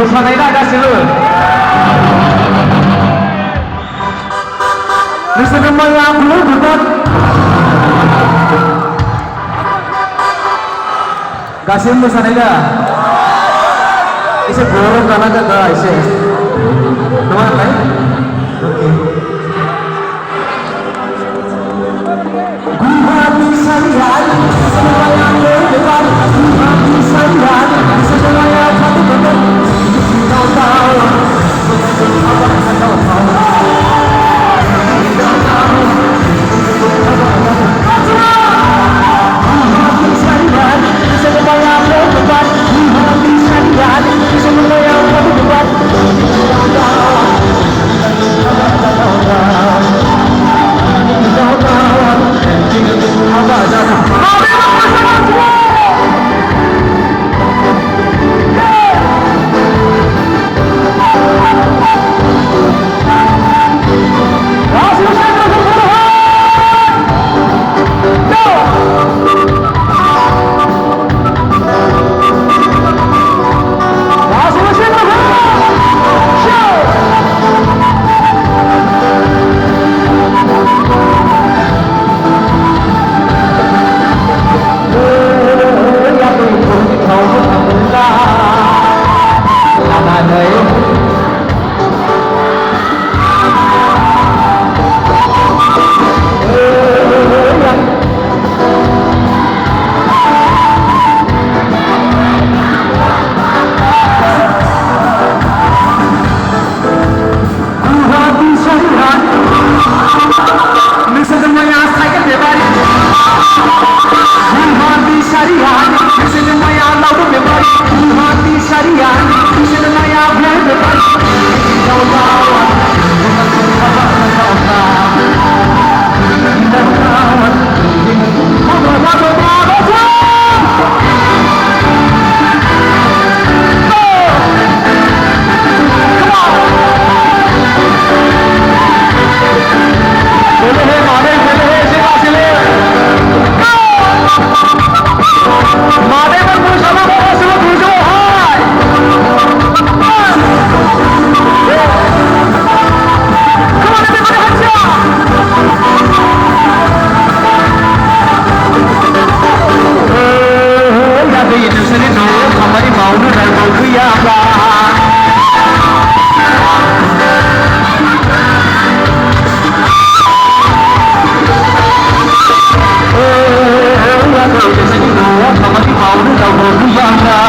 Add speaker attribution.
Speaker 1: मोसानायना गासिबो नोंसोरो माया बुंहरगोन गासिबो मोसानाय दा एसे गरम जानांगोन दा एसे नङा होनलाय Guwahati सारियाल semuanya berdebar Guwahaटी सारियाल semuanya satu benar kau tahu Hãy subscribe cho kênh Ghiền Mì Gõ để không bỏ lỡ những video hấp dẫn